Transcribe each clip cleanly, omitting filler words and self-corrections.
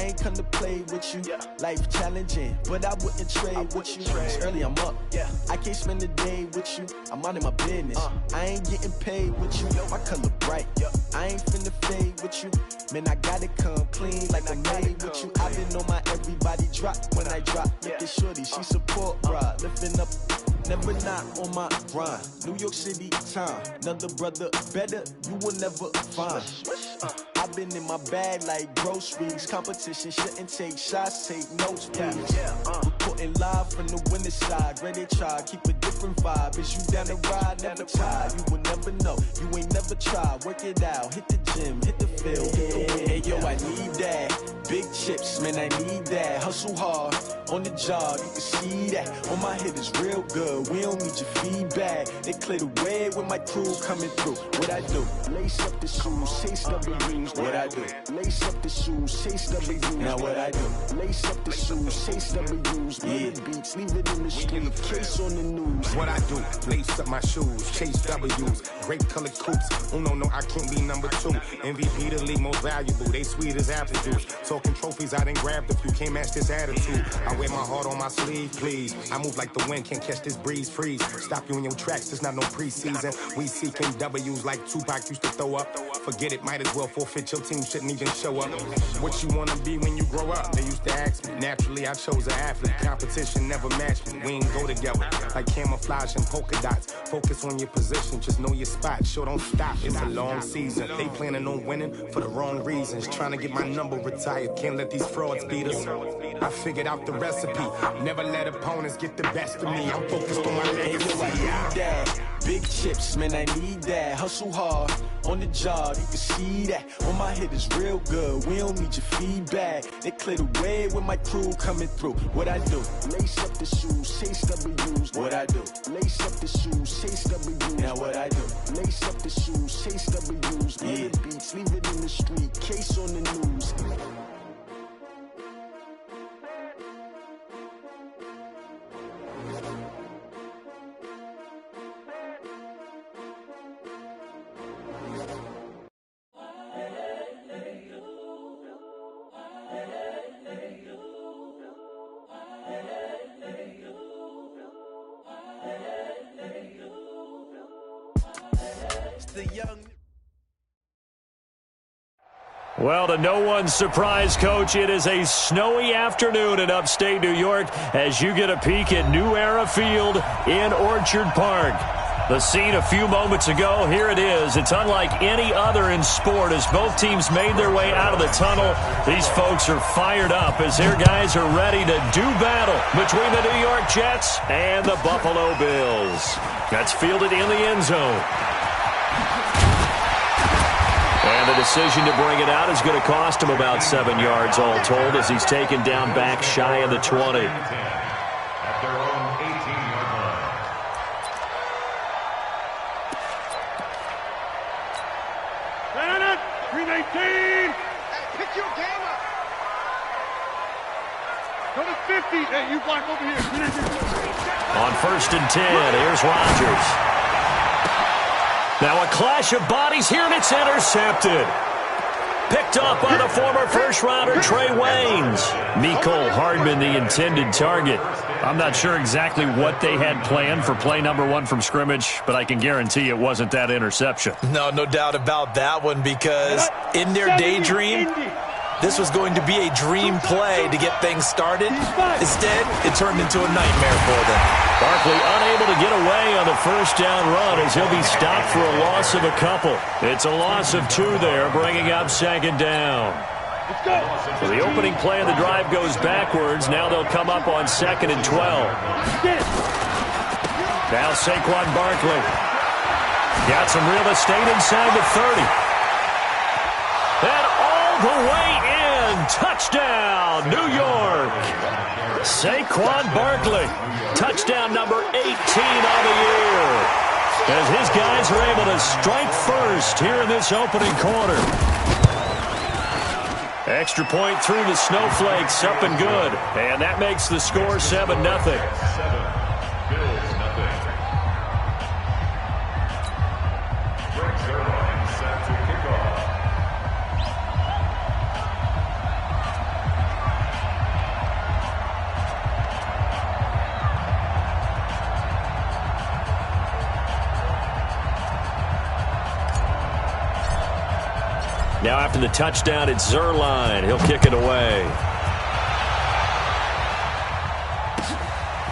I ain't come to play with you. Life challenging, but I wouldn't trade with you. It's early, I'm up. I can't spend the day with you. I'm out in my business. I ain't getting paid with you. My color bright. I ain't finna fade with you. Man, I gotta come clean like I made with you. I've been on my everybody drop when I drop. Look at shorty, she support, bruh. Lifting up, never not on my grind. New York City time, another brother better, you will never find. I've been in my bag like groceries. Competition shouldn't take shots, take notes, please. Reporting live from the winning side. Ready to try, keep a different vibe. Is you down the ride, never tired. You will never know, you ain't never tried. Work it out, hit the gym, hit the field, hit the win. Hey yo, I need that. Big chips, man, I need that. Hustle hard, on the job, you can see that. On my hit is real good, we don't need your feedback. They clear the way with my crew coming through. What I do? Lace up the shoes, chase W's. What I do? Lace up the shoes, chase W's. Now what I do? Lace up the shoes, chase W's. Yeah, beats, leave it in the street, case on the news. What I do? Lace up my shoes, chase W's. Great colored coops. Oh no, I can't be number 2. MVP the league most valuable. They sweet as apple juice. Talking trophies, I done grabbed a few. Can't match this attitude. I wear my heart on my sleeve, please. I move like the wind, can't catch this breeze. Freeze. Stop you in your tracks. There's not no preseason. We seeking W's like Tupac used to throw up. Forget it, might as well forfeit. Your team shouldn't even show up. What you wanna be when you grow up? They used to ask me. Naturally, I chose an athlete. Competition never matched me. We ain't go together like camouflage and polka dots. Focus on your position, just know your spot. Sure, don't stop. It's a long season. They planning on winning for the wrong reasons. Trying to get my number retired. Can't let these frauds beat us. I figured out the recipe. Never let opponents get the best of me. I'm focused on my legacy. I need that. Big chips, man, I need that. Hustle hard, on the job, you can see that. On my hit is real good, we don't need your feedback. They clear the way with my crew coming through. What I do? Lace up the shoes, chase W's. What I do? Lace up the shoes, chase W's. Now what I do? Lace up the shoes, chase W's. Yeah, beats, leave it in the street, case on the news. Well, to no one's surprise, Coach, it is a snowy afternoon in upstate New York as you get a peek at New Era Field in Orchard Park. The scene a few moments ago, here it is. It's unlike any other in sport as both teams made their way out of the tunnel. These folks are fired up as their guys are ready to do battle between the New York Jets and the Buffalo Bills. That's fielded in the end zone. And the decision to bring it out is going to cost him about 7 yards all told as he's taken down back shy of the 20. At their own 18-yard line. Bennett, 319. Hey, pick your game up. Go to 50. Hey, you block over here. On 1st and 10, here's Rodgers. Now a clash of bodies here, and it's intercepted. Picked up by the former first-rounder Trey Waynes. Mecole Hardman, the intended target. I'm not sure exactly what they had planned for play number 1 from scrimmage, but I can guarantee it wasn't that interception. No doubt about that one, because in their daydream, this was going to be a dream play to get things started. Instead, it turned into a nightmare for them. Barkley unable to get away on the first down run as he'll be stopped for a loss of a couple. It's a loss of 2 there, bringing up 2nd down. So the opening play of the drive goes backwards. Now they'll come up on 2nd and 12. Now Saquon Barkley. Got some real estate inside the 30. And all the way in. Touchdown, New York. Saquon Barkley. Touchdown number 18 on the year. As his guys are able to strike first here in this opening quarter. Extra point through the snowflakes, up and good. And that makes the score 7-0. Now after the touchdown, it's Zerline. He'll kick it away.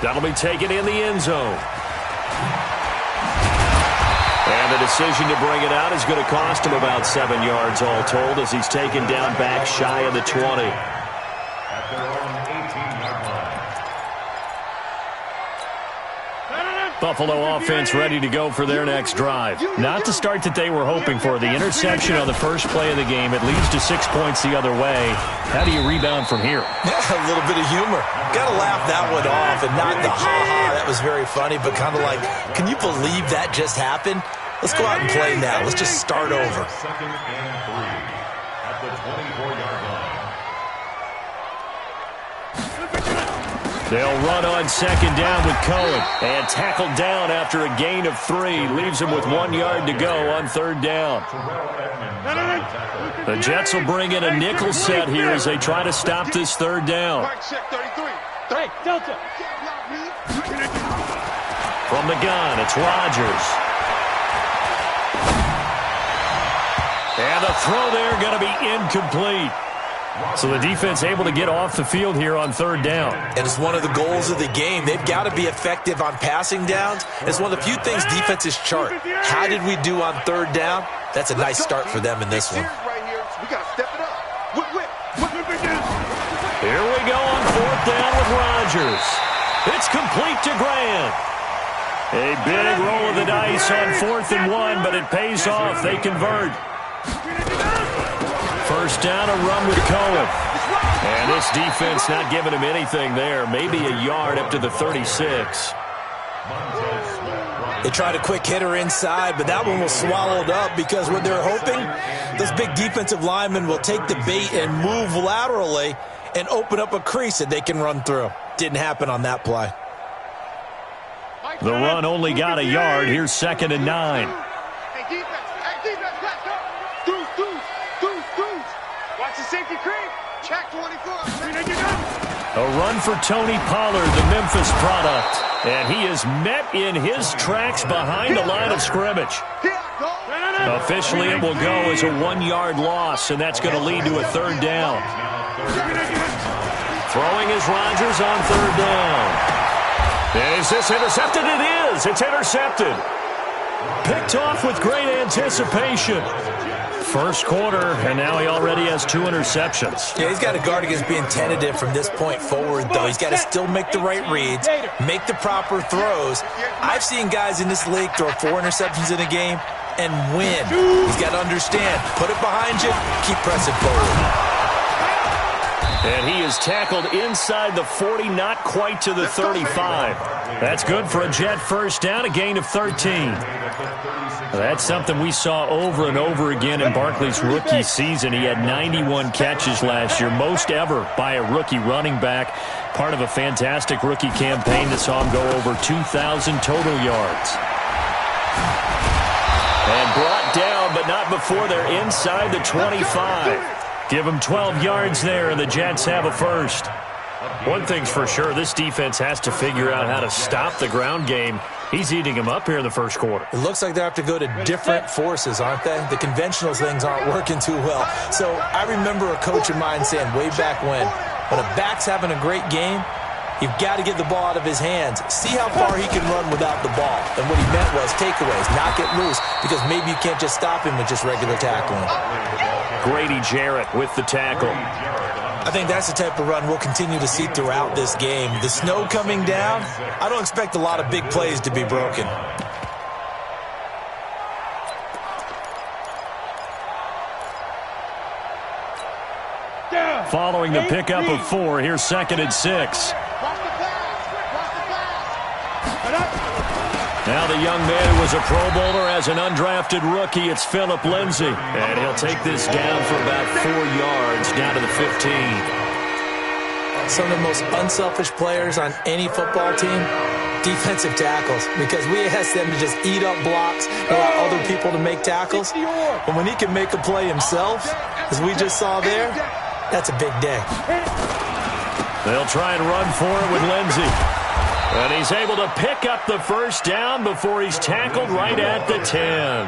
That'll be taken in the end zone. And the decision to bring it out is going to cost him about 7 yards all told as he's taken down back shy of the 20. At their own 18-yard line. Buffalo offense ready to go for their next drive. Not the start that they were hoping for. The interception on the first play of the game. It leads to 6 points the other way. How do you rebound from here? Yeah, a little bit of humor. Got to laugh that one off and not the ha-ha. That was very funny, but kind of like, can you believe that just happened? Let's go out and play now. Let's just start over. Second and 3 at the 24-yard line. They'll run on second down with Cohen. And tackled down after a gain of 3. Leaves him with 1 yard to go on third down. The Jets will bring in a nickel set here as they try to stop this third down. Hey, Delta. From the gun, it's Rodgers. And the throw there going to be incomplete. So the defense able to get off the field here on third down. And it's one of the goals of the game. They've got to be effective on passing downs. It's one of the few things defenses chart. How did we do on third down? That's a nice start for them in this one. Here we go on fourth down with Rodgers. It's complete to Grant. A big roll of the dice on 4th and 1, but it pays off. They convert. First down, a run with Cohen. And this defense not giving him anything there. Maybe a yard up to the 36. They tried a quick hitter inside, but that one was swallowed up because what they're hoping, those big defensive linemen will take the bait and move laterally and open up a crease that they can run through. Didn't happen on that play. The run only got a yard. Here's 2nd and 9. Hey, defense, let's go. Watch the safety creep. Check 24. A run for Tony Pollard, the Memphis product. And he is met in his tracks behind the line of scrimmage. Officially, it will go as a 1 yard loss, and that's going to lead to a third down. Throwing is Rodgers on third down. And is this intercepted? It is. It's intercepted. Picked off with great anticipation. First quarter, and now he already has 2 interceptions. Yeah, he's got to guard against being tentative from this point forward, though. He's got to still make the right reads, make the proper throws. I've seen guys in this league throw 4 interceptions in a game and win. He's got to understand, put it behind you, keep pressing forward. And he is tackled inside the 40, not quite to the 35. That's good for a Jet first down, a gain of 13. That's something we saw over and over again in Barkley's rookie season. He had 91 catches last year, most ever by a rookie running back. Part of a fantastic rookie campaign that saw him go over 2,000 total yards. And brought down, but not before they're inside the 25. Give them 12 yards there, and the Jets have a first. One thing's for sure, this defense has to figure out how to stop the ground game. He's eating them up here in the first quarter. It looks like they have to go to different forces, aren't they? The conventional things aren't working too well. So I remember a coach of mine saying way back when a back's having a great game, you've got to get the ball out of his hands. See how far he can run without the ball. And what he meant was takeaways, knock it loose, because maybe you can't just stop him with just regular tackling. Grady Jarrett with the tackle. I think that's the type of run we'll continue to see throughout this game. The snow coming down, I don't expect a lot of big plays to be broken. Following the pickup of 4, here's 2nd and 6. Now the young man who was a Pro Bowler as an undrafted rookie, it's Phillip Lindsay. And he'll take this down for about 4 yards, down to the 15. Some of the most unselfish players on any football team, defensive tackles, because we ask them to just eat up blocks and allow other people to make tackles. But when he can make a play himself, as we just saw there, that's a big day. They'll try and run for it with Lindsay. And he's able to pick up the first down before he's tackled right at the 10.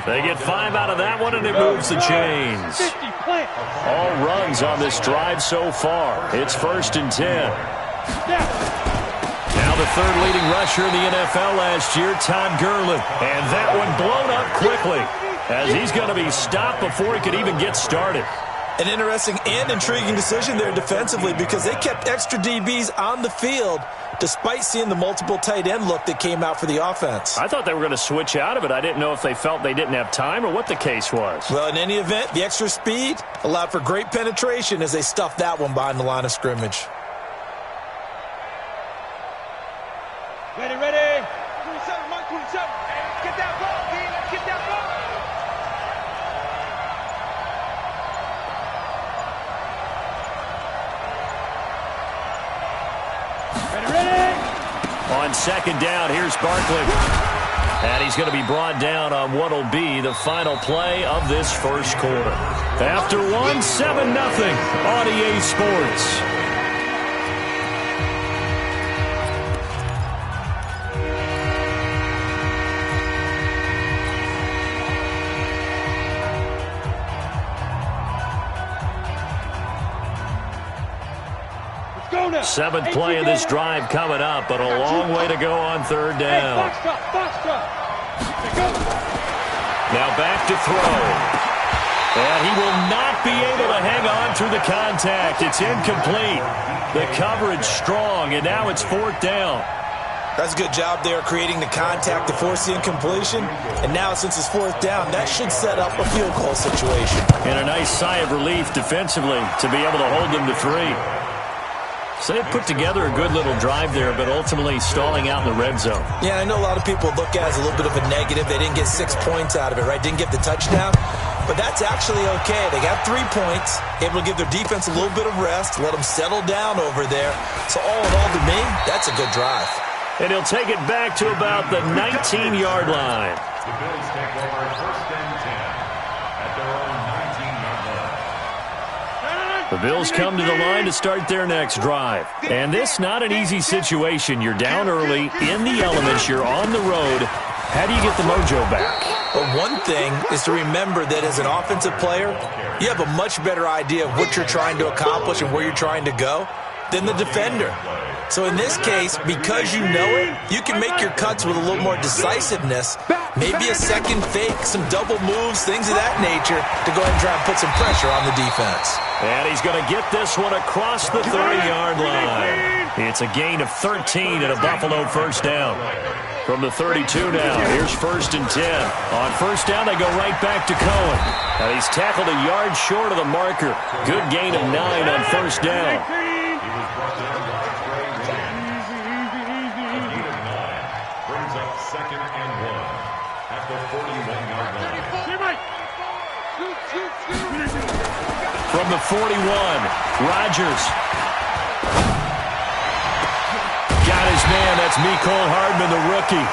They get 5 out of that one, and it moves the chains. All runs on this drive so far. It's 1st and 10. Now the third leading rusher in the NFL last year, Todd Gurley. And that one blown up quickly as he's going to be stopped before he could even get started. An interesting and intriguing decision there defensively because they kept extra DBs on the field despite seeing the multiple tight end look that came out for the offense. I thought they were going to switch out of it. I didn't know if they felt they didn't have time or what the case was. Well, in any event, the extra speed allowed for great penetration as they stuffed that one behind the line of scrimmage. Ready, ready. 27, Mike 27. Get that ball, D. Let's get that ball. Ready, ready. On 2nd down, here's Barkley. And he's going to be brought down on what will be the final play of this first quarter. After 1, 7-0 on EA Sports. Seventh play of this drive coming up, but a long way to go on 3rd down. Now back to throw. And he will not be able to hang on through the contact. It's incomplete. The coverage strong, and now it's 4th down. That's a good job there creating the contact to force the incompletion. And now since it's 4th down, that should set up a field goal situation. And a nice sigh of relief defensively to be able to hold them to 3. So they put together a good little drive there, but ultimately stalling out in the red zone. Yeah, I know a lot of people look at it as a little bit of a negative. They didn't get 6 points out of it, right? Didn't get the touchdown. But that's actually okay. They got 3 points, able to give their defense a little bit of rest, let them settle down over there. So all in all, to me, that's a good drive. And he'll take it back to about the 19-yard line. The Bills take over 1st and 10 at their own 19-yard line. The Bills come to the line to start their next drive. And this not an easy situation. You're down early, in the elements, you're on the road. How do you get the mojo back? Well, one thing is to remember that as an offensive player, you have a much better idea of what you're trying to accomplish and where you're trying to go than the defender. So in this case, because you know it, you can make your cuts with a little more decisiveness, maybe a second fake, some double moves, things of that nature to go ahead and try and put some pressure on the defense. And he's going to get this one across the 30-yard line. It's a gain of 13 and a Buffalo 1st down. From the 32 now, here's 1st and 10. On 1st down, they go right back to Cohen. And he's tackled a yard short of the marker. Good gain of 9 on 1st down. From the 41, Rodgers. Got his man. That's Mecole Hardman, the rookie.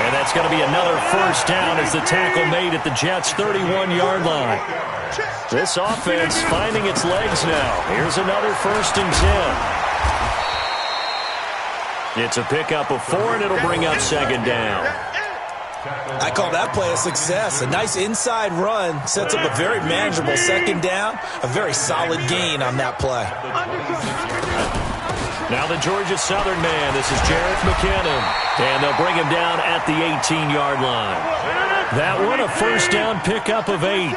And that's going to be another 1st down as the tackle made at the Jets' 31-yard line. This offense finding its legs now. Here's another 1st and 10. It's a pickup of 4, and it'll bring up 2nd down. I call that play a success. A nice inside run sets up a very manageable 2nd down. A very solid gain on that play. Now the Georgia Southern man. This is Jerick McKinnon. And they'll bring him down at the 18-yard line. That one, a 1st down pickup of 8.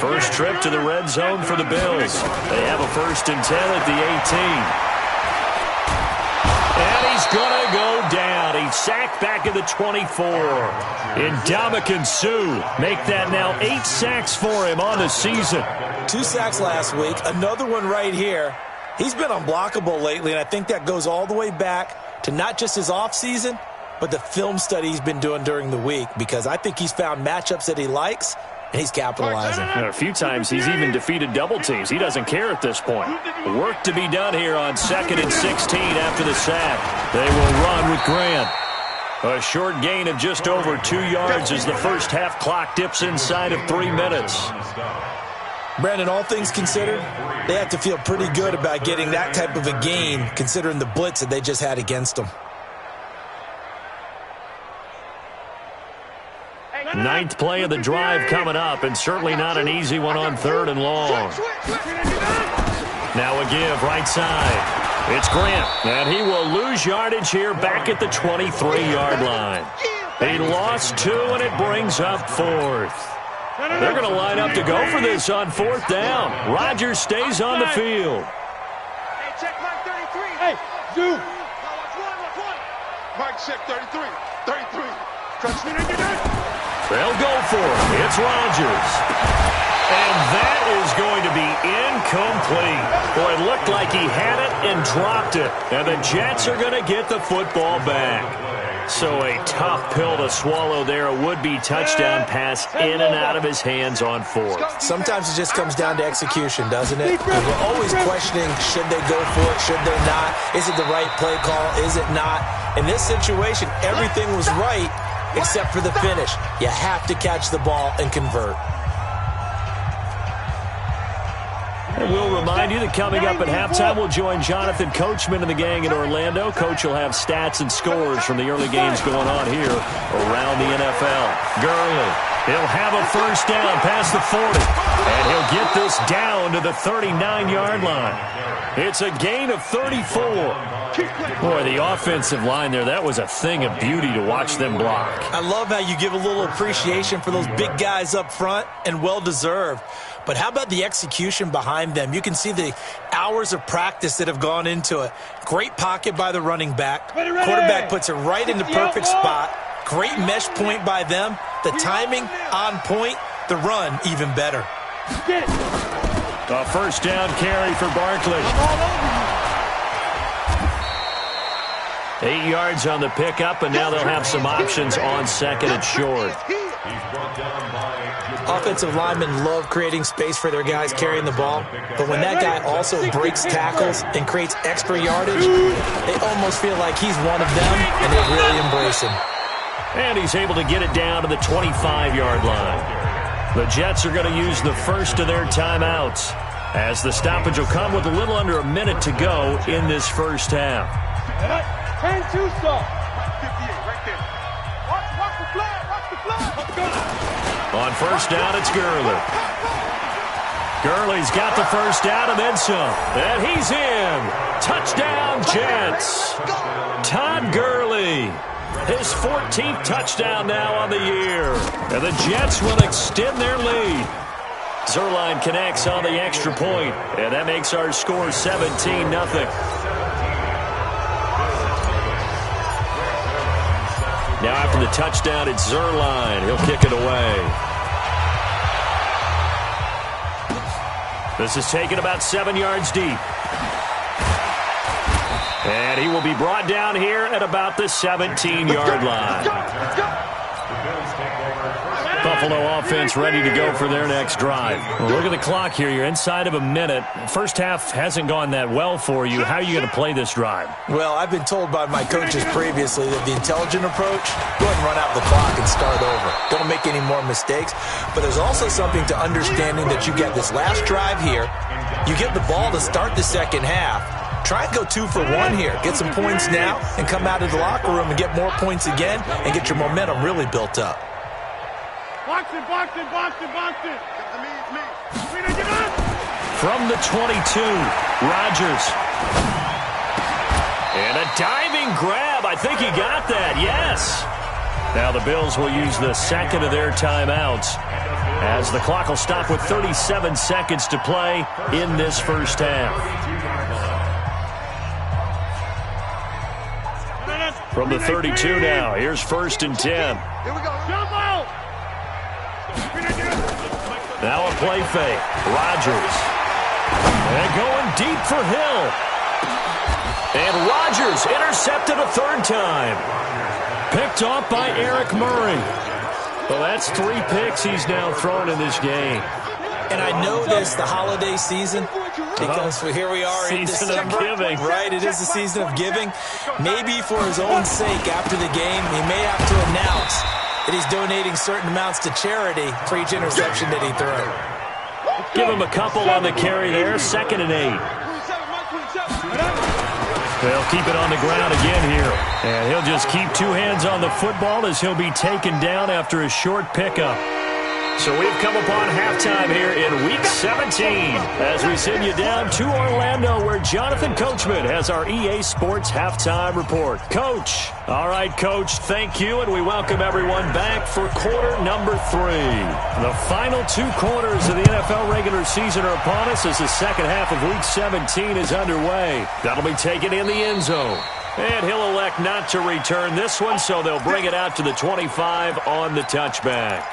First trip to the red zone for the Bills. They have a 1st and 10 at the 18. And he's going to go down. He's sacked back at the 24. Ndamukong Suh make that now 8 sacks for him on the season. 2 sacks last week. Another one right here. He's been unblockable lately, and I think that goes all the way back to not just his offseason, but the film study he's been doing during the week, because I think he's found matchups that he likes, and he's capitalizing. A few times he's even defeated double teams. He doesn't care at this point. Work to be done here on 2nd and 16 after the sack. They will run with Grant. A short gain of just over 2 yards as the first half clock dips inside of 3 minutes. Brandon, all things considered, they have to feel pretty good about getting that type of a gain considering the blitz that they just had against them. Ninth play of the drive coming up, and certainly not an easy one on 3rd and long. Now a give right side. It's Grant, and he will lose yardage here back at the 23-yard line. He lost 2, and it brings up 4th. They're going to line up to go for this on 4th down. Rodgers stays on the field. Hey, check Mike 33. Hey, Zoo. Watch one. Mike, check 33. 33. They'll go for it. It's Rodgers. And that is going to be incomplete. Boy, it looked like he had it and dropped it. And the Jets are going to get the football back. So a tough pill to swallow there. A would-be touchdown pass in and out of his hands on 4th. Sometimes it just comes down to execution, doesn't it? We're always questioning, should they go for it, should they not? Is it the right play call, is it not? In this situation, everything was right except for the finish. You have to catch the ball and convert. And we'll remind you that coming up at halftime, we'll join Jonathan Coachman and the gang in Orlando. Coach will have stats and scores from the early games going on here around the NFL. Gurley, he'll have a first down past the 40, and he'll get this down to the 39-yard line. It's a gain of 34. Boy, the offensive line there, that was a thing of beauty to watch them block. I love how you give a little appreciation for those big guys up front, and well-deserved. But how about the execution behind them? You can see the hours of practice that have gone into it. Great pocket by the running back. Quarterback puts it right in the perfect spot. Great mesh point by them. The timing on point. The run even better. A first down carry for Barkley. 8 yards on the pickup, and now they'll have some options on 2nd and short. Offensive linemen love creating space for their guys carrying the ball, but when that guy also breaks tackles and creates extra yardage, they almost feel like he's one of them, and they really embrace him. And he's able to get it down to the 25-yard line. The Jets are going to use the first of their timeouts, as the stoppage will come with a little under a minute to go in this first half. 10-2 stop. 58 right there. Watch the flag. On first down, it's Gurley. Gurley's got the first down and then some. And he's in. Touchdown, Jets. Todd Gurley. His 14th touchdown now on the year. And the Jets will extend their lead. Zerline connects on the extra point, and that makes our score 17-0. Now after the touchdown, it's Zerline. He'll kick it away. This is taken about 7 yards deep. And he will be brought down here at about the 17-yard line. Buffalo offense ready to go for their next drive. Well, look at the clock here. You're inside of a minute. First half hasn't gone that well for you. How are you going to play this drive? Well, I've been told by my coaches previously that the intelligent approach, go ahead and run out the clock and start over. Don't make any more mistakes. But there's also something to understanding that you get this last drive here. You get the ball to start the second half. Try and go 2 for 1 here. Get some points now and come out of the locker room and get more points again and get your momentum really built up. Boxing. From the 22, Rodgers. And a diving grab. I think he got that, yes. Now the Bills will use the second of their timeouts, as the clock will stop with 37 seconds to play in this first half. From the 32 now, here's 1st and 10. Here we go. Jump out. Now a play fake. Rodgers. And going deep for Hill. And Rodgers intercepted a 3rd time. Picked off by Eric Murray. Well, that's 3 picks he's now thrown in this game. And I know this, the holiday season, because here we are in December. Season of giving. Right, it is the season of giving. Maybe for his own sake after the game, he may have to announce that he's donating certain amounts to charity for each interception that he threw. Give him a couple on the carry there. 2nd and 8. They'll keep it on the ground again here. And he'll just keep two hands on the football as he'll be taken down after a short pickup. So we've come upon halftime here in Week 17 as we send you down to Orlando where Jonathan Coachman has our EA Sports Halftime Report. Coach. All right, Coach, thank you, and we welcome everyone back for quarter number 3. The final 2 quarters of the NFL regular season are upon us as the second half of Week 17 is underway. That'll be taken in the end zone. And he'll elect not to return this one, so they'll bring it out to the 25 on the touchback.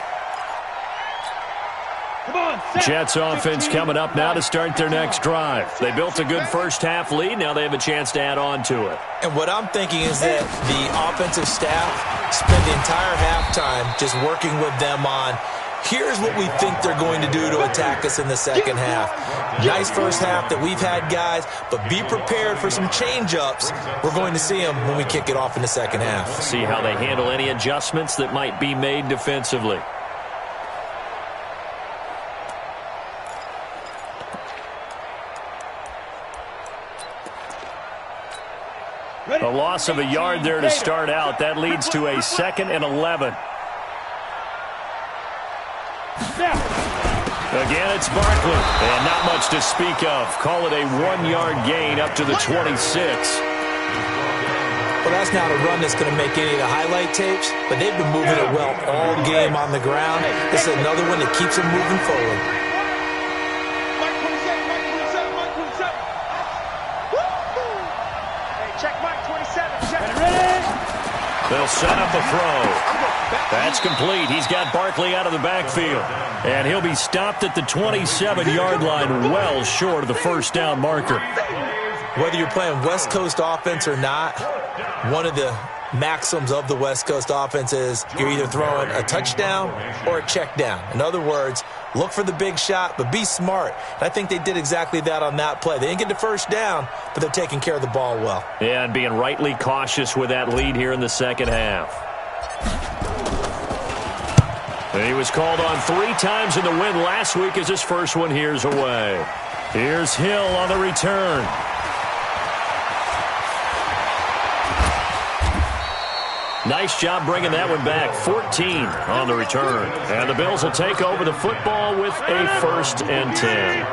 Jets offense coming up now to start their next drive. They built a good first half lead. Now they have a chance to add on to it. And what I'm thinking is that the offensive staff spent the entire halftime just working with them on, here's what we think they're going to do to attack us in the second half. Nice first half that we've had, guys, but be prepared for some change-ups. We're going to see them when we kick it off in the second half. See how they handle any adjustments that might be made defensively. A loss of a yard there to start out. That leads to a 2nd and 11. Again, it's Barkley. And not much to speak of. Call it a 1-yard gain up to the 26. Well, that's not a run that's going to make any of the highlight tapes, but they've been moving it well all game on the ground. This is another one that keeps them moving forward. They'll set up a throw. That's complete. He's got Barkley out of the backfield. And he'll be stopped at the 27-yard line, well short of the first down marker. Whether you're playing West Coast offense or not, one of the maxims of the West Coast offense is you're either throwing a touchdown or a check down. In other words, look for the big shot, but be smart. And I think they did exactly that on that play. They didn't get the first down, but they're taking care of the ball well. Yeah, and being rightly cautious with that lead here in the second half. He was called on 3 times in the win last week as his first one here's away. Here's Hill on the return. Nice job bringing that one back. 14 on the return. And the Bills will take over the football with a 1st and 10.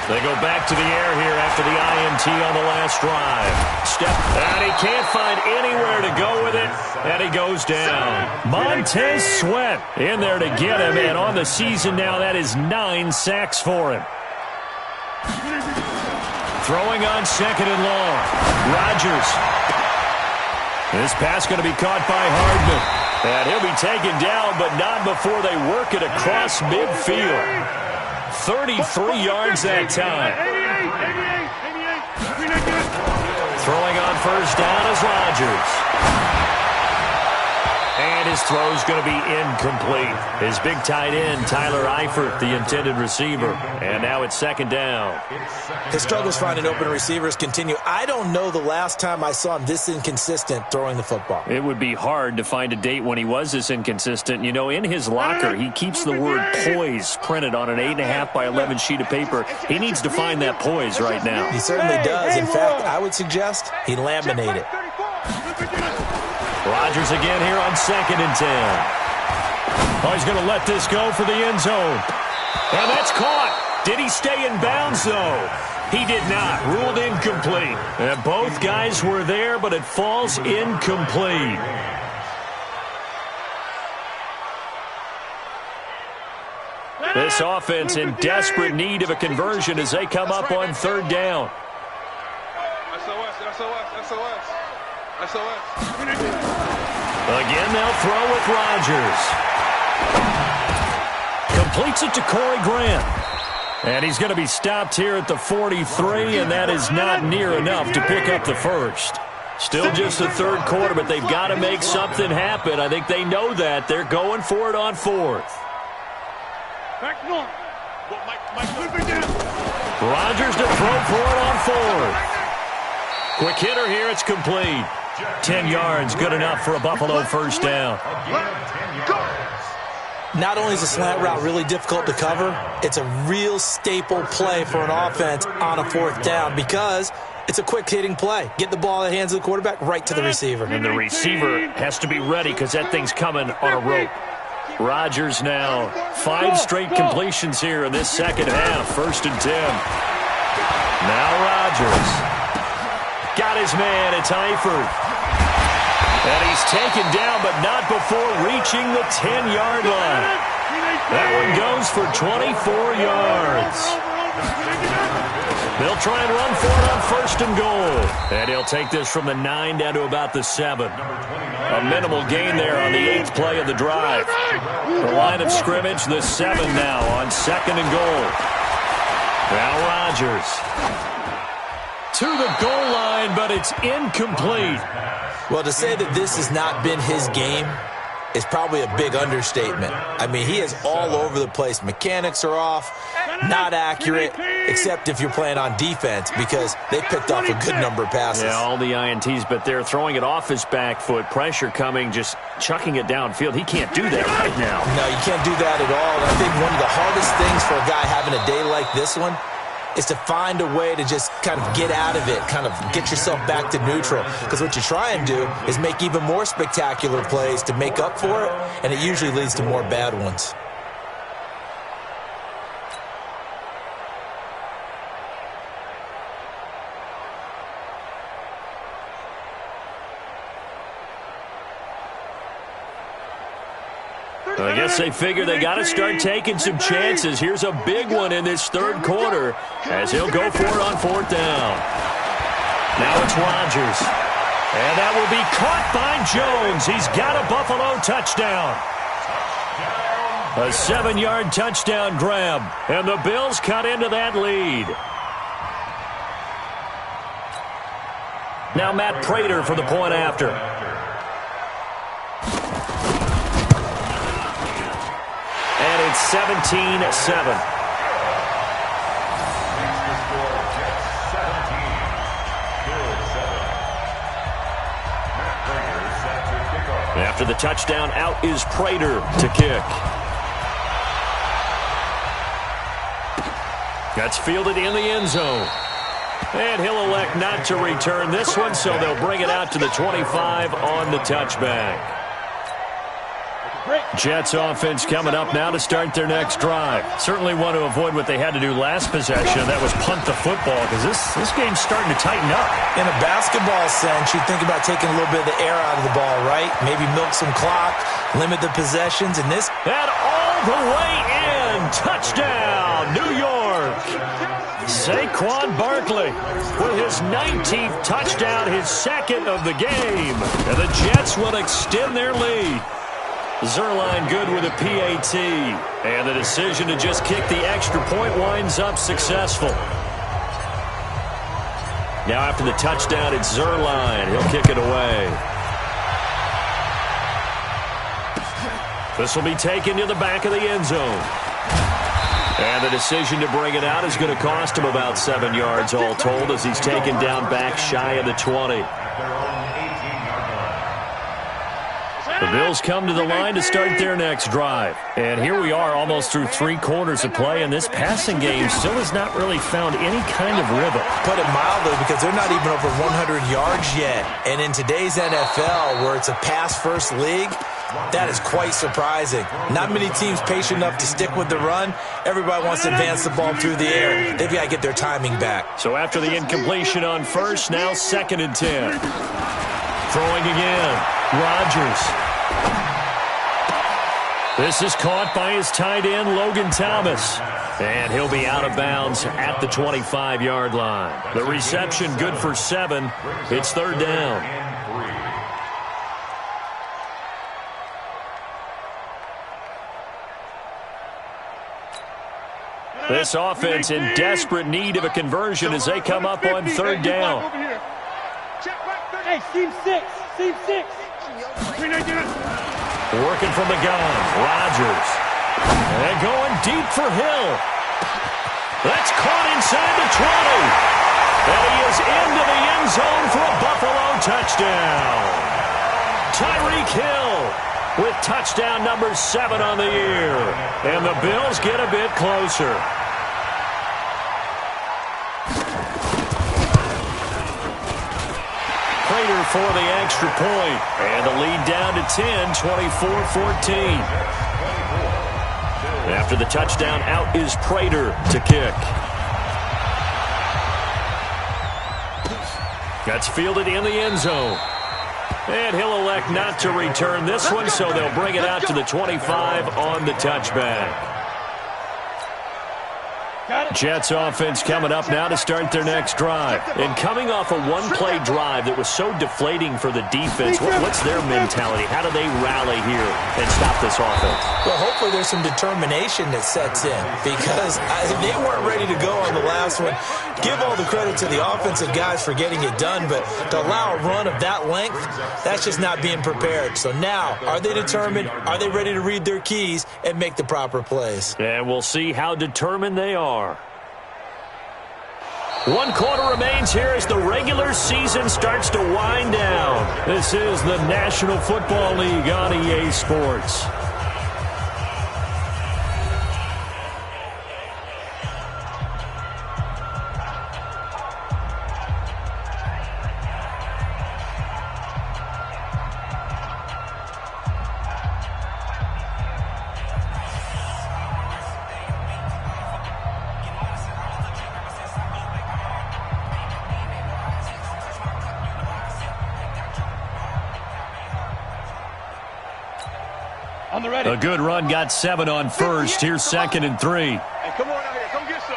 They go back to the air here after the INT on the last drive. And he can't find anywhere to go with it. And he goes down. Montez Sweat in there to get him. And on the season now, that is 9 sacks for him. Throwing on 2nd and long. Rodgers. This pass going to be caught by Hardman. And he'll be taken down, but not before they work it across midfield. 33 yards that time. Throwing on first down is Rodgers. And his throw's going to be incomplete. His big tight end, Tyler Eifert, the intended receiver. And now it's 2nd down. His struggles finding open receivers continue. I don't know the last time I saw him this inconsistent throwing the football. It would be hard to find a date when he was this inconsistent. You know, in his locker, he keeps the word poise printed on an 8.5 by 11 sheet of paper. He needs to find that poise right now. He certainly does. In fact, I would suggest he laminate it. Rodgers again here on 2nd and 10. Oh, he's going to let this go for the end zone. And that's caught. Did he stay in bounds, though? He did not. Ruled incomplete. And both guys were there, but it falls incomplete. This offense in desperate need of a conversion as they come up on 3rd down. Again, they'll throw with Rodgers. Completes it to Corey Grant. And he's going to be stopped here at the 43, and that is not near enough to pick up the first. Still just the 3rd quarter, but they've got to make something happen. I think they know that. They're going for it on 4th. Rodgers to throw for it on 4th. Quick hitter here, it's complete. 10 yards, good enough for a Buffalo first down. Not only is a slant route really difficult to cover, it's a real staple play for an offense on a 4th down because it's a quick-hitting play. Get the ball in the hands of the quarterback right to the receiver. And the receiver has to be ready because that thing's coming on a rope. Rodgers now 5 straight completions here in this second half. 1st and 10. Now Rodgers. Got his man. It's Eifert. And he's taken down, but not before reaching the 10-yard line. That one goes for 24 yards. They'll try and run for it on 1st and goal. And he'll take this from the 9 down to about the 7. A minimal gain there on the 8th play of the drive. The line of scrimmage, the 7 now on 2nd and goal. Now Rodgers to the goal line, but it's incomplete. Well, to say that this has not been his game is probably a big understatement. I mean, he is all over the place. Mechanics are off, not accurate, except if you're playing on defense because they picked off a good number of passes. Yeah, all the INTs, but they're throwing it off his back foot. Pressure coming, just chucking it downfield. He can't do that right now. No, you can't do that at all. And I think one of the hardest things for a guy having a day like this one is to find a way to just kind of get out of it, kind of get yourself back to neutral. Because what you try and do is make even more spectacular plays to make up for it, and it usually leads to more bad ones. I guess they figure they got to start taking some chances. Here's a big one in this 3rd quarter as he'll go for it on 4th down. Now it's Rodgers. And that will be caught by Jones. He's got a Buffalo touchdown. A 7-yard touchdown grab. And the Bills cut into that lead. Now Matt Prater for the point after. And it's 17-7. After the touchdown, out is Prater to kick. That's fielded in the end zone. And he'll elect not to return this one, so they'll bring it out to the 25 on the touchback. Jets offense coming up now to start their next drive. Certainly want to avoid what they had to do last possession. That was punt the football because this game's starting to tighten up. In a basketball sense, you think about taking a little bit of the air out of the ball, right? Maybe milk some clock, limit the possessions, and this. And all the way in. Touchdown, New York. Saquon Barkley with his 19th touchdown, his 2nd of the game. And the Jets will extend their lead. Zerline good with a PAT. And the decision to just kick the extra point winds up successful. Now after the touchdown, it's Zerline. He'll kick it away. This will be taken to the back of the end zone. And the decision to bring it out is going to cost him about 7 yards all told as he's taken down back shy of the 20. The Bills come to the line to start their next drive. And here we are almost through 3 quarters of play, and this passing game still has not really found any kind of rhythm. Put it mildly, because they're not even over 100 yards yet. And in today's NFL, where it's a pass-first league, that is quite surprising. Not many teams patient enough to stick with the run. Everybody wants to advance the ball through the air. They've got to get their timing back. So after the incompletion on first, now 2nd and 10. Throwing again. Rodgers. This is caught by his tight end, Logan Thomas. And he'll be out of bounds at the 25-yard line. The reception good for 7. It's 3rd down. This offense in desperate need of a conversion as they come up on 3rd down. Hey, Team 6. Team 6. Working from the gun, Rodgers. And going deep for Hill. That's caught inside the 20. And he is into the end zone for a Buffalo touchdown. Tyreek Hill with touchdown number 7 on the year. And the Bills get a bit closer. Prater for the extra point. And the lead down to 10, 24-14. After the touchdown, out is Prater to kick. That's fielded in the end zone. And he'll elect not to return this one, so they'll bring it out to the 25 on the touchback. Jets offense coming up now to start their next drive. And coming off a one-play drive that was so deflating for the defense, what's their mentality? How do they rally here and stop this offense? Well, hopefully there's some determination that sets in because they weren't ready to go on the last one. Give all the credit to the offensive guys for getting it done, but to allow a run of that length, that's just not being prepared. So now, are they determined? Are they ready to read their keys and make the proper plays? And we'll see how determined they are. 1 quarter remains here as the regular season starts to wind down. This is the National Football League on EA Sports. A good run, got 7 on first. Here's 2nd and 3. Hey, come on out here. Come get some.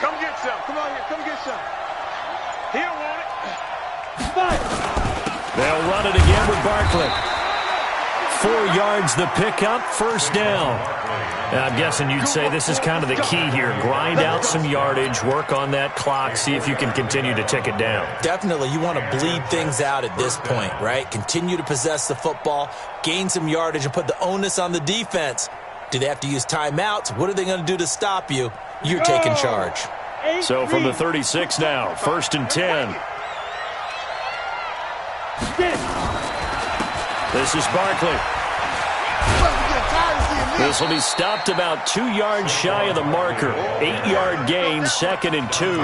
Come get some. Come on here. Come get some. He don't want it. They'll run it again with Barkley. 4 yards the pickup, first down. Now, I'm guessing you'd say this is kind of the key here. Grind out some yardage, work on that clock, see if you can continue to tick it down. Definitely. You want to bleed things out at this point, right? Continue to possess the football, gain some yardage, and put the onus on the defense. Do they have to use timeouts? What are they going to do to stop you? You're taking charge. So from the 36 now, 1st and 10. This is Barkley. This will be stopped about 2 yards shy of the marker. 8-yard gain, 2nd and 2.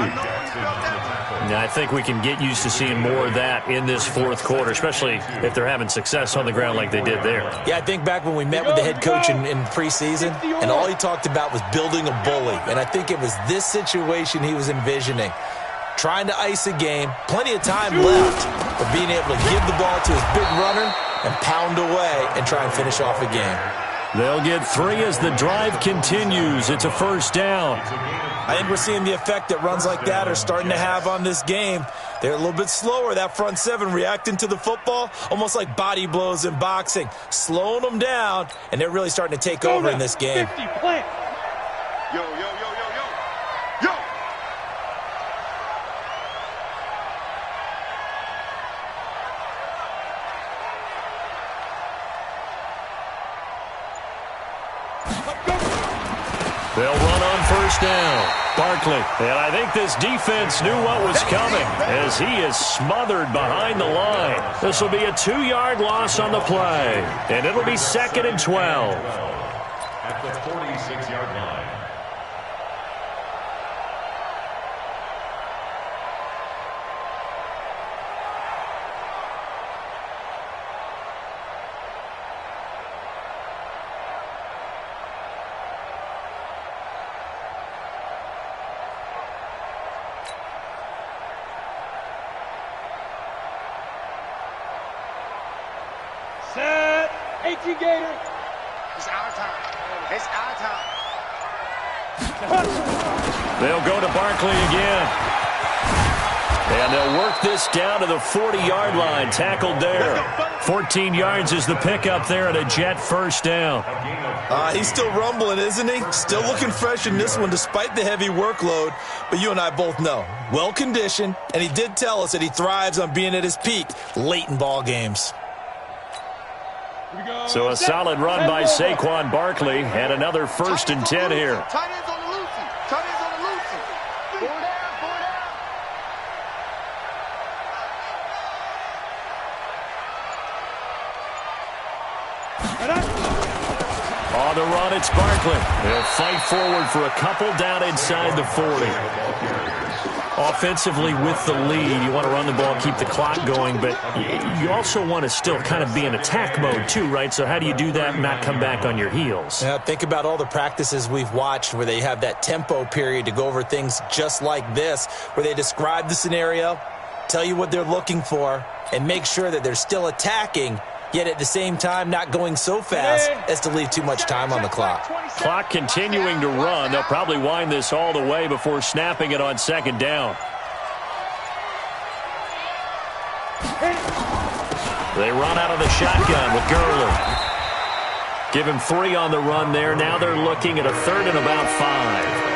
Now, I think we can get used to seeing more of that in this 4th quarter, especially if they're having success on the ground like they did there. Yeah, I think back when we met with the head coach in preseason, and all he talked about was building a bully. And I think it was this situation he was envisioning. Trying to ice a game, plenty of time left, but being able to give the ball to his big runner and pound away and try and finish off a game. They'll get 3 as the drive continues. It's a first down. I think we're seeing the effect that runs like that are starting to have on this game. They're a little bit slower, that front 7 reacting to the football, almost like body blows in boxing, slowing them down, and they're really starting to take over in this game. 50, plant. Yo, yo, yo, yo, yo. Yo! They'll run on first down. Barkley. And I think this defense knew what was coming as he is smothered behind the line. This will be a 2-yard loss on the play. And it'll be 2nd and 12. At the 46-yard line. Set. 18 Gator. It's our time. It's our time. They'll go to Barkley again. And they'll work this down to the 40-yard line. Tackled there. 14 yards is the pickup there and a Jet first down. He's still rumbling, isn't he? Still looking fresh in this one despite the heavy workload. But you and I both know, well-conditioned, and he did tell us that he thrives on being at his peak late in ball games. So a solid run by Saquon Barkley and another 1st and 10 here. Tight ends on the loosey. Tight ends on the loosey. 4 down, 4 down. On the run, it's Barkley. They'll fight forward for a couple down inside the 40. Offensively with the lead, you want to run the ball, keep the clock going, but you also want to still kind of be in attack mode too, right? So how do you do that and not come back on your heels? Yeah, think about all the practices we've watched where they have that tempo period to go over things just like this, where they describe the scenario, tell you what they're looking for, and make sure that they're still attacking, yet at the same time not going so fast as to leave too much time on the clock. Clock continuing to run. They'll probably wind this all the way before snapping it on second down. They run out of the shotgun with Gurley. Give him 3 on the run there. Now they're looking at a 3rd and about 5.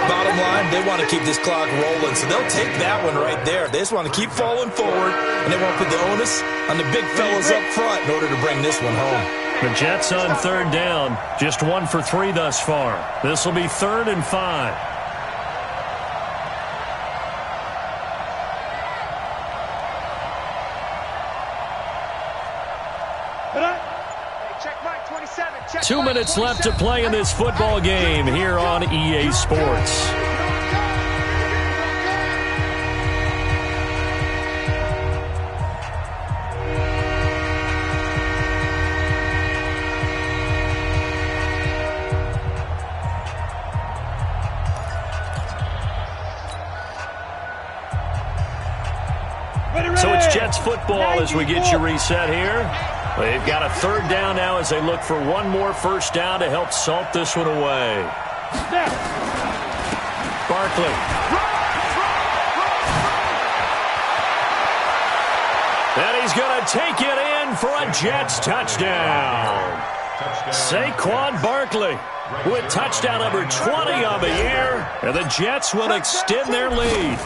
Bottom line, they want to keep this clock rolling, so they'll take that one right there. They just want to keep falling forward, and they want to put the onus on the big fellas up front in order to bring this one home. The Jets on 3rd down, just 1 for 3 thus far. This will be 3rd and 5. Check Mike 27. Check 2 minutes left to play in this football game here on EA Sports. So it's Jets football as we get you reset here. They've got a 3rd down now as they look for one more first down to help salt this one away. Barkley. And he's going to take it in for a Jets touchdown. Saquon Barkley with touchdown number 20 on the year, and the Jets will extend their lead.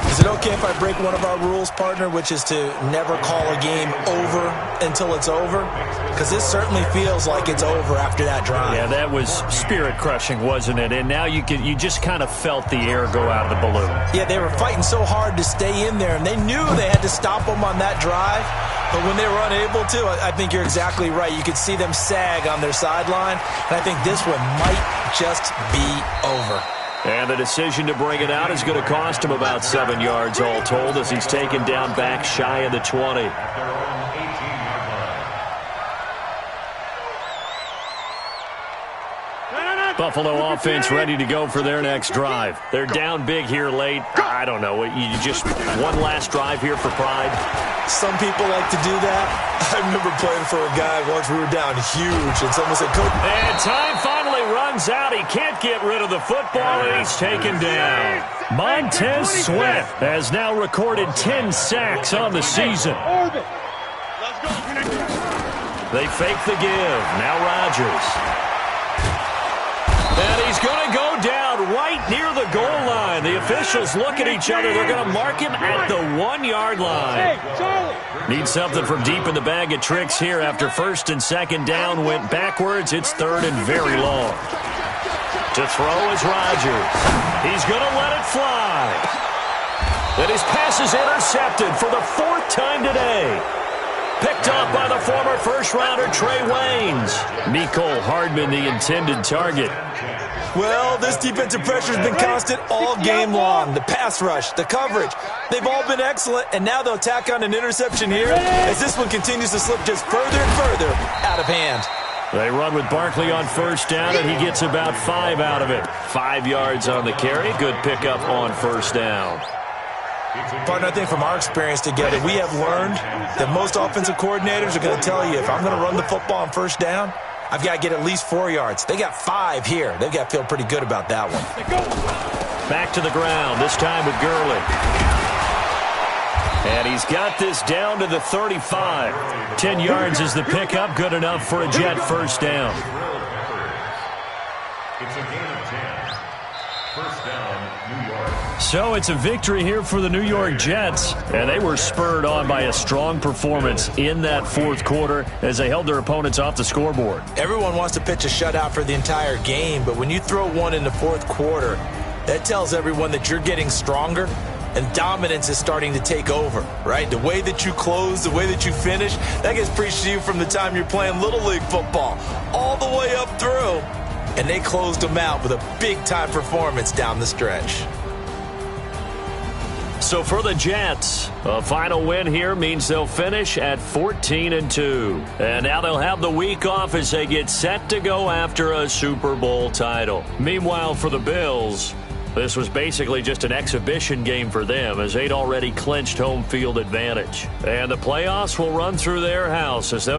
Is it okay if I break one of our rules, partner, which is to never call a game over until it's over? Because this certainly feels like it's over after that drive. Yeah, that was spirit-crushing, wasn't it? And now you just kind of felt the air go out of the balloon. Yeah, they were fighting so hard to stay in there, and they knew they had to stop them on that drive. But when they were unable to, I think you're exactly right. You could see them sag on their sideline, and I think this one might just be over. And the decision to bring it out is going to cost him about 7 yards all told as he's taken down back shy of the 20. Buffalo offense ready to go for their next drive. They're down big here late. I don't know. You just one last drive here for pride. Some people like to do that. I remember playing for a guy once. We were down huge, and someone said, Coach. And time finally runs out. He can't get rid of the football, and he's taken down. Montez Sweat has now recorded 10 sacks on the season. They fake the give. Now Rodgers. And he's going to go down right near the goal line. The officials look at each other. They're going to mark him at the 1-yard line. Need something from deep in the bag of tricks here after 1st and 2nd down. Went backwards. It's 3rd and very long. To throw is Rodgers. He's going to let it fly. And his pass is intercepted for the 4th time today. Picked up by the former first-rounder Trey Waynes. Mecole Hardman, the intended target. Well, this defensive pressure has been constant all game long. The pass rush, the coverage, they've all been excellent, and now they'll tack on an interception here as this one continues to slip just further and further out of hand. They run with Barkley on 1st down, and he gets about 5 out of it. 5 yards on the carry. Good pickup on 1st down. Partner, I think from our experience together, we have learned that most offensive coordinators are going to tell you, if I'm going to run the football on 1st down, I've got to get at least 4 yards. They got 5 here. They've got to feel pretty good about that one. Back to the ground, this time with Gurley. And he's got this down to the 35. 10 yards is the pickup, good enough for a Jet 1st down. It's a gain of 10. 1st down, New York. So it's a victory here for the New York Jets, and they were spurred on by a strong performance in that 4th quarter as they held their opponents off the scoreboard. Everyone wants to pitch a shutout for the entire game, but when you throw one in the 4th quarter, that tells everyone that you're getting stronger and dominance is starting to take over, right? The way that you close, the way that you finish, that gets preached to you from the time you're playing Little League football all the way up through. And they closed them out with a big-time performance down the stretch. So for the Jets, a final win here means they'll finish at 14-2. And now they'll have the week off as they get set to go after a Super Bowl title. Meanwhile, for the Bills, this was basically just an exhibition game for them as they'd already clinched home field advantage. And the playoffs will run through their house as they